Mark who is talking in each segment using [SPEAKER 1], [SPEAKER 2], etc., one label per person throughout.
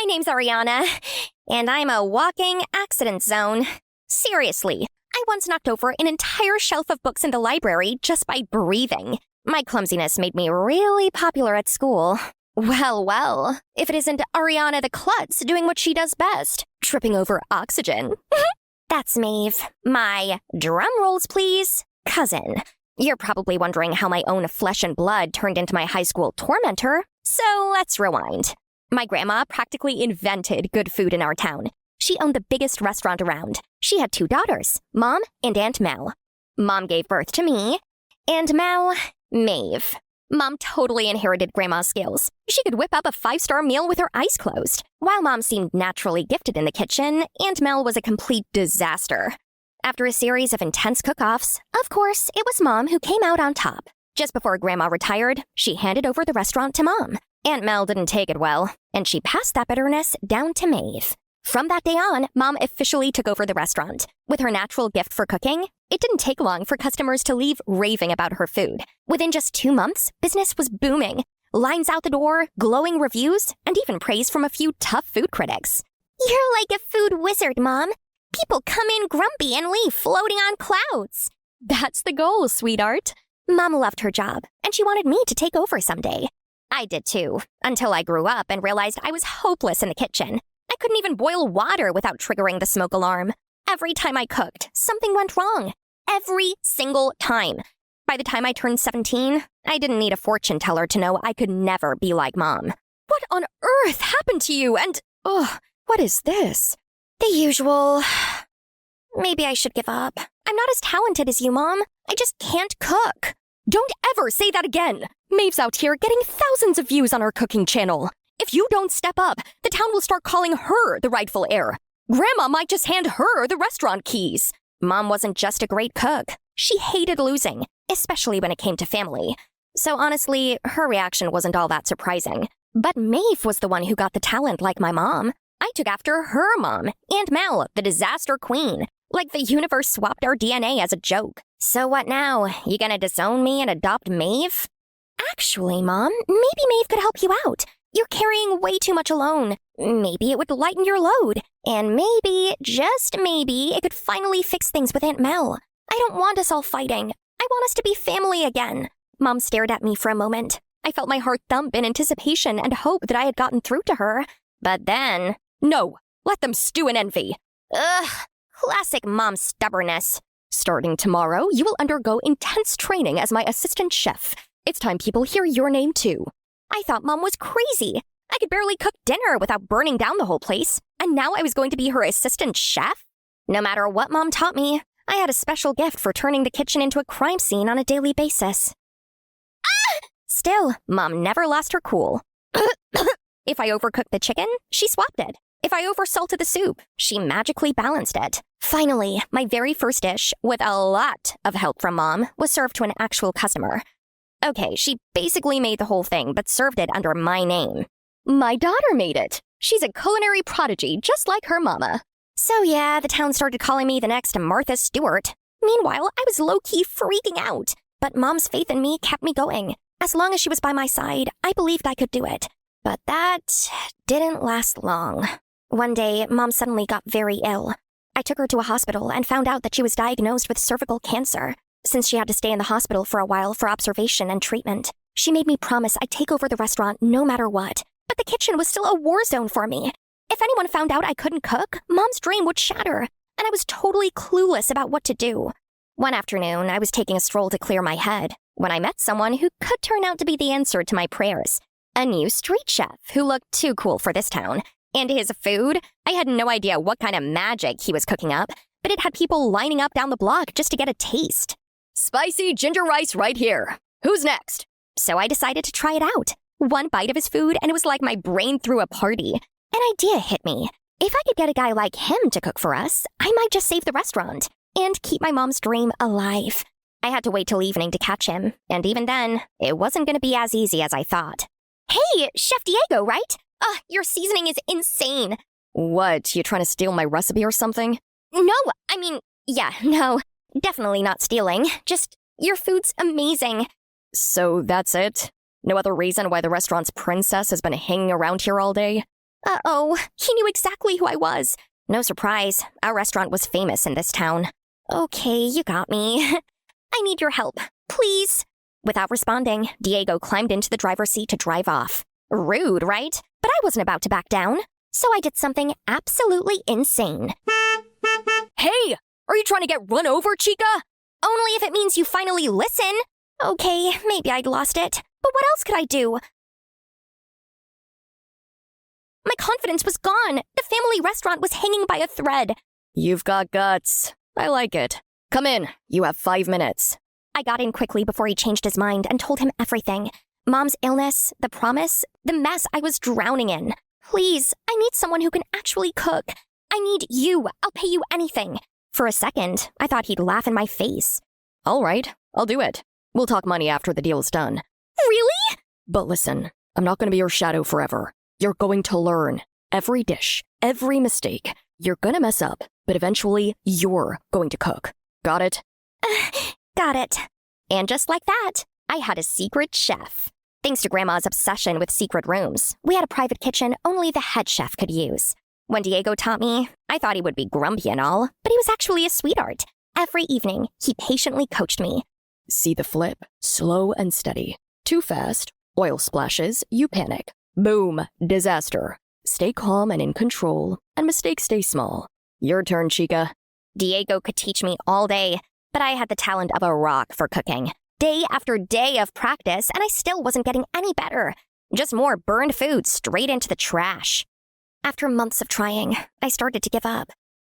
[SPEAKER 1] name's Ariana, and I'm a walking accident zone. Seriously, I once knocked over an entire shelf of books in the library just by breathing. My clumsiness made me really popular at school. Well, if it isn't Ariana the klutz doing what she does best, tripping over oxygen. That's Maeve, my, drum rolls please, cousin. You're probably wondering how my own flesh and blood turned into my high school tormentor, so let's rewind. My grandma practically invented good food in our town. She owned the biggest restaurant around. She had 2 daughters, Mom and Aunt Mel. Mom gave birth to me, and Mel, Maeve. Mom totally inherited Grandma's skills. She could whip up a 5-star meal with her eyes closed. While Mom seemed naturally gifted in the kitchen, Aunt Mel was a complete disaster. After a series of intense cook-offs, of course, it was Mom who came out on top. Just before Grandma retired, she handed over the restaurant to Mom. Aunt Mel didn't take it well, and she passed that bitterness down to Maeve. From that day on, Mom officially took over the restaurant. With her natural gift for cooking, it didn't take long for customers to leave raving about her food. Within just 2 months, business was booming. Lines out the door, glowing reviews, and even praise from a few tough food critics. You're like a food wizard, Mom. People come in grumpy and leave floating on clouds. That's the goal, sweetheart. Mom loved her job, and she wanted me to take over someday. I did too, until I grew up and realized I was hopeless in the kitchen. I couldn't even boil water without triggering the smoke alarm. Every time I cooked, something went wrong. Every single time. By the time I turned 17, I didn't need a fortune teller to know I could never be like Mom. What on earth happened to you? And, what is this? The usual. Maybe I should give up. I'm not as talented as you, Mom. I just can't cook. Don't ever say that again. Maeve's out here getting thousands of views on our cooking channel. If you don't step up, the town will start calling her the rightful heir. Grandma might just hand her the restaurant keys. Mom wasn't just a great cook. She hated losing, especially when it came to family. So honestly, her reaction wasn't all that surprising. But Maeve was the one who got the talent like my mom. I took after her mom, Aunt Mel, the disaster queen. Like the universe swapped our DNA as a joke. So what now? You gonna disown me and adopt Maeve? Actually, Mom, maybe Maeve could help you out. You're carrying way too much alone. Maybe it would lighten your load. And maybe, just maybe, it could finally fix things with Aunt Mel. I don't want us all fighting. I want us to be family again. Mom stared at me for a moment. I felt my heart thump in anticipation and hope that I had gotten through to her. But then, no, let them stew in envy. Ugh, classic Mom stubbornness. Starting tomorrow, you will undergo intense training as my assistant chef. It's time people hear your name too. I thought Mom was crazy. I could barely cook dinner without burning down the whole place, and now I was going to be her assistant chef? No matter what Mom taught me, I had a special gift for turning the kitchen into a crime scene on a daily basis. Still, Mom never lost her cool. If I overcooked the chicken, she swapped it. If I oversalted the soup, she magically balanced it. Finally, my very first dish, with a lot of help from Mom, was served to an actual customer. Okay, she basically made the whole thing, but served it under my name. My daughter made it. She's a culinary prodigy, just like her mama. So yeah, the town started calling me the next Martha Stewart. Meanwhile, I was low-key freaking out. But Mom's faith in me kept me going. As long as she was by my side, I believed I could do it. But that didn't last long. One day, Mom suddenly got very ill. I took her to a hospital and found out that she was diagnosed with cervical cancer. Since she had to stay in the hospital for a while for observation and treatment, she made me promise I'd take over the restaurant no matter what. But the kitchen was still a war zone for me. If anyone found out I couldn't cook, Mom's dream would shatter, and I was totally clueless about what to do. One afternoon, I was taking a stroll to clear my head when I met someone who could turn out to be the answer to my prayers. A new street chef who looked too cool for this town. And his food, I had no idea what kind of magic he was cooking up, but it had people lining up down the block just to get a taste. Spicy ginger rice right here. Who's next? So I decided to try it out. One bite of his food and it was like my brain threw a party. An idea hit me. If I could get a guy like him to cook for us, I might just save the restaurant and keep my mom's dream alive. I had to wait till evening to catch him, and even then, it wasn't going to be as easy as I thought. Hey, Chef Diego, right? Your seasoning is insane. What, you trying to steal my recipe or something? No, definitely not stealing. Just, your food's amazing. So that's it? No other reason why the restaurant's princess has been hanging around here all day? Uh-oh, he knew exactly who I was. No surprise, our restaurant was famous in this town. Okay, you got me. I need your help, please. Without responding, Diego climbed into the driver's seat to drive off. Rude, right? But I wasn't about to back down. So I did something absolutely insane. Hey! Are you trying to get run over, Chica? Only if it means you finally listen. Okay, maybe I'd lost it. But what else could I do? My confidence was gone. The family restaurant was hanging by a thread. You've got guts. I like it. Come in. You have 5 minutes. I got in quickly before he changed his mind and told him everything. Mom's illness, the promise, the mess I was drowning in. Please, I need someone who can actually cook. I need you. I'll pay you anything. For a second, I thought he'd laugh in my face. All right, I'll do it. We'll talk money after the deal's done. Really? But listen, I'm not going to be your shadow forever. You're going to learn. Every dish, every mistake. You're going to mess up, but eventually you're going to cook. Got it? Got it. And just like that, I had a secret chef. Thanks to Grandma's obsession with secret rooms, we had a private kitchen only the head chef could use. When Diego taught me, I thought he would be grumpy and all, but he was actually a sweetheart. Every evening, he patiently coached me. See the flip, slow and steady. Too fast, oil splashes, you panic. Boom, disaster. Stay calm and in control, and mistakes stay small. Your turn, Chica. Diego could teach me all day, but I had the talent of a rock for cooking. Day after day of practice, and I still wasn't getting any better. Just more burned food straight into the trash. After months of trying, I started to give up.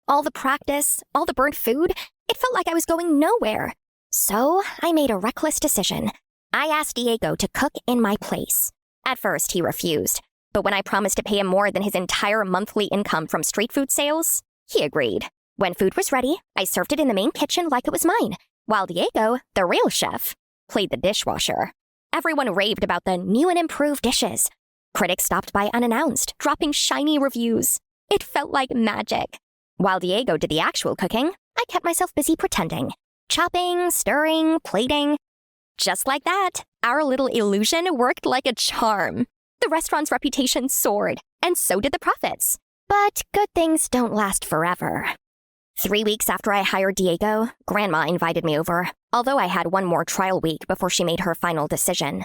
[SPEAKER 1] All the practice, all the burnt food, it felt like I was going nowhere. So I made a reckless decision. I asked Diego to cook in my place. At first, he refused, but when I promised to pay him more than his entire monthly income from street food sales, he agreed. When food was ready, I served it in the main kitchen like it was mine, while Diego, the real chef, played the dishwasher. Everyone raved about the new and improved dishes. Critics stopped by unannounced, dropping shiny reviews. It felt like magic. While Diego did the actual cooking, I kept myself busy pretending. Chopping, stirring, plating. Just like that, our little illusion worked like a charm. The restaurant's reputation soared, and so did the profits. But good things don't last forever. 3 weeks after I hired Diego, Grandma invited me over, although I had one more trial week before she made her final decision.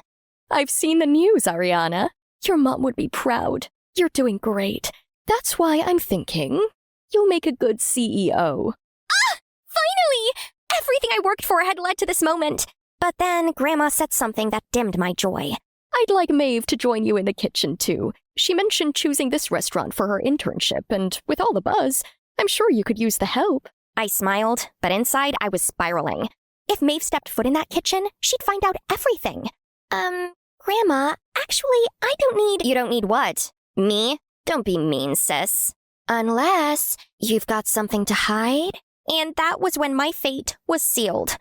[SPEAKER 1] I've seen the news, Ariana. Your mom would be proud. You're doing great. That's why I'm thinking you'll make a good CEO. Ah! Finally! Everything I worked for had led to this moment. But then Grandma said something that dimmed my joy. I'd like Maeve to join you in the kitchen, too. She mentioned choosing this restaurant for her internship, and with all the buzz, I'm sure you could use the help. I smiled, but inside I was spiraling. If Maeve stepped foot in that kitchen, she'd find out everything. Grandma, actually, I don't need— You don't need what? Me? Don't be mean, sis. Unless you've got something to hide. And that was when my fate was sealed.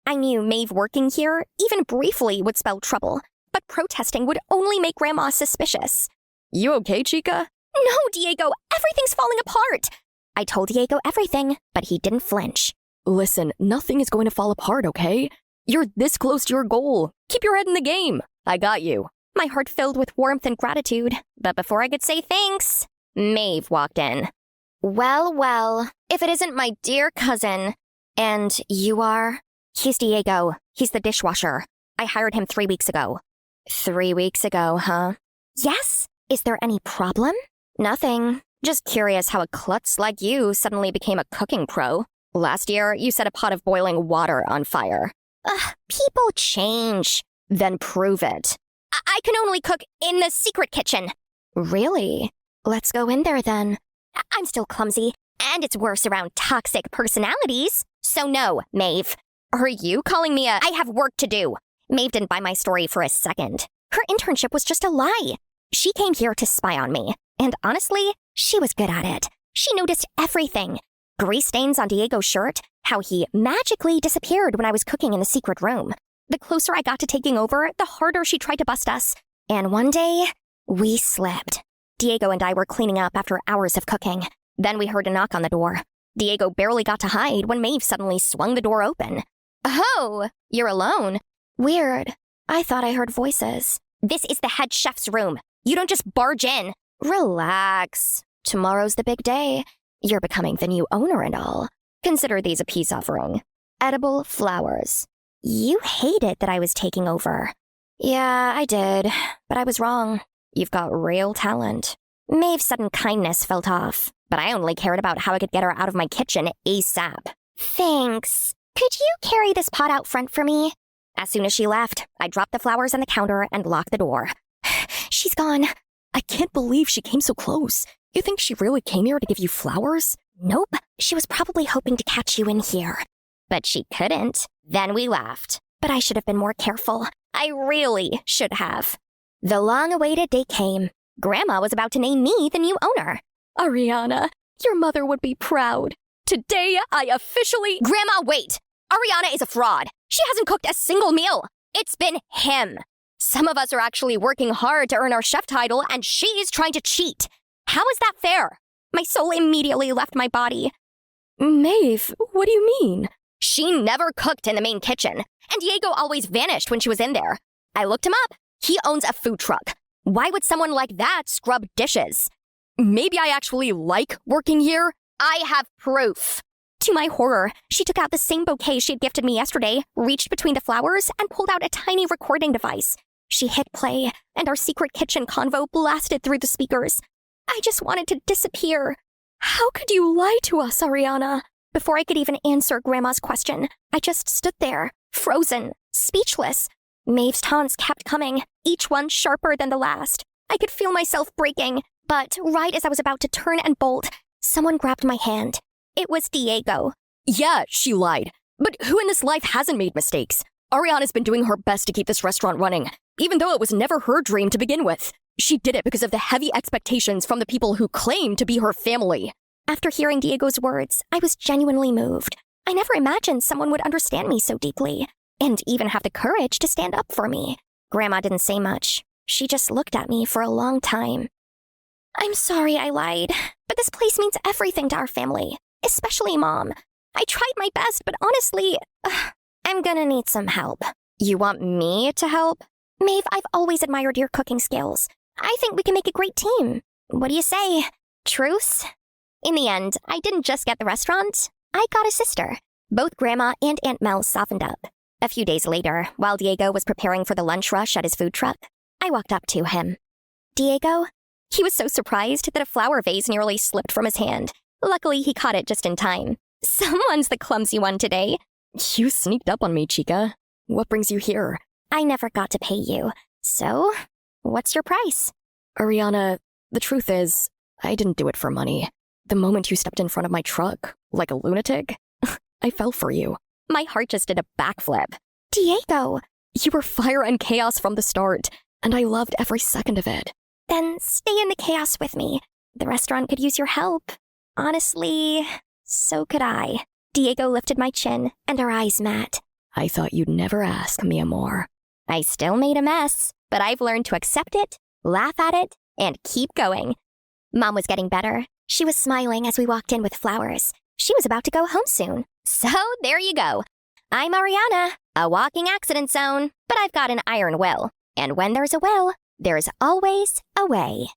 [SPEAKER 1] I knew Maeve working here, even briefly, would spell trouble, but protesting would only make Grandma suspicious. You okay, Chica? No, Diego, everything's falling apart. I told Diego everything, but he didn't flinch. Listen, nothing is going to fall apart, okay? You're this close to your goal. Keep your head in the game. I got you. My heart filled with warmth and gratitude, but before I could say thanks, Maeve walked in. Well, if it isn't my dear cousin. And you are? He's Diego. He's the dishwasher. I hired him 3 weeks ago. 3 weeks ago, huh? Yes? Is there any problem? Nothing. Just curious how a klutz like you suddenly became a cooking pro. Last year, you set a pot of boiling water on fire. People change. Then prove it. I can only cook in the secret kitchen. Really? Let's go in there then. I'm still clumsy, and it's worse around toxic personalities. So no, Maeve. Are you calling me I have work to do? Maeve didn't buy my story for a second. Her internship was just a lie. She came here to spy on me, and honestly, she was good at it. She noticed everything. Grease stains on Diego's shirt, how he magically disappeared when I was cooking in the secret room. The closer I got to taking over, the harder she tried to bust us. And one day, we slipped. Diego and I were cleaning up after hours of cooking. Then we heard a knock on the door. Diego barely got to hide when Maeve suddenly swung the door open. Oh, you're alone? Weird. I thought I heard voices. This is the head chef's room. You don't just barge in. Relax. Tomorrow's the big day. You're becoming the new owner and all. Consider these a peace offering. Edible flowers. You hated that I was taking over. Yeah, I did, but I was wrong. You've got real talent. Maeve's sudden kindness felt off, but I only cared about how I could get her out of my kitchen ASAP. Thanks. Could you carry this pot out front for me? As soon as she left, I dropped the flowers on the counter and locked the door. She's gone. I can't believe she came so close. You think she really came here to give you flowers? Nope. She was probably hoping to catch you in here. But she couldn't. Then we laughed. But I should have been more careful. I really should have. The long-awaited day came. Grandma was about to name me the new owner. Ariana, your mother would be proud. Today, I officially— Grandma, wait! Ariana is a fraud. She hasn't cooked a single meal. It's been him. Some of us are actually working hard to earn our chef title, and she's trying to cheat. How is that fair? My soul immediately left my body. Maeve, what do you mean? She never cooked in the main kitchen, and Diego always vanished when she was in there. I looked him up. He owns a food truck. Why would someone like that scrub dishes? Maybe I actually like working here. I have proof. To my horror, she took out the same bouquet she had gifted me yesterday, reached between the flowers, and pulled out a tiny recording device. She hit play, and our secret kitchen convo blasted through the speakers. I just wanted to disappear. How could you lie to us, Ariana? Before I could even answer Grandma's question, I just stood there, frozen, speechless. Maeve's taunts kept coming, each one sharper than the last. I could feel myself breaking, but right as I was about to turn and bolt, someone grabbed my hand. It was Diego. Yeah, she lied. But who in this life hasn't made mistakes? Ariana's been doing her best to keep this restaurant running, even though it was never her dream to begin with. She did it because of the heavy expectations from the people who claim to be her family. After hearing Diego's words, I was genuinely moved. I never imagined someone would understand me so deeply, and even have the courage to stand up for me. Grandma didn't say much. She just looked at me for a long time. I'm sorry I lied, but this place means everything to our family, especially Mom. I tried my best, but honestly, I'm gonna need some help. You want me to help? Maeve, I've always admired your cooking skills. I think we can make a great team. What do you say? Truce? In the end, I didn't just get the restaurant. I got a sister. Both Grandma and Aunt Mel softened up. A few days later, while Diego was preparing for the lunch rush at his food truck, I walked up to him. Diego? He was so surprised that a flower vase nearly slipped from his hand. Luckily, he caught it just in time. Someone's the clumsy one today. You sneaked up on me, Chica. What brings you here? I never got to pay you. So, what's your price? Ariana, the truth is, I didn't do it for money. The moment you stepped in front of my truck, like a lunatic, I fell for you. My heart just did a backflip. Diego! You were fire and chaos from the start, and I loved every second of it. Then stay in the chaos with me. The restaurant could use your help. Honestly, so could I. Diego lifted my chin, and our eyes met. I thought you'd never ask, mi amor. I still made a mess, but I've learned to accept it, laugh at it, and keep going. Mom was getting better. She was smiling as we walked in with flowers. She was about to go home soon. So there you go. I'm Ariana, a walking accident zone, but I've got an iron will. And when there's a will, there's always a way.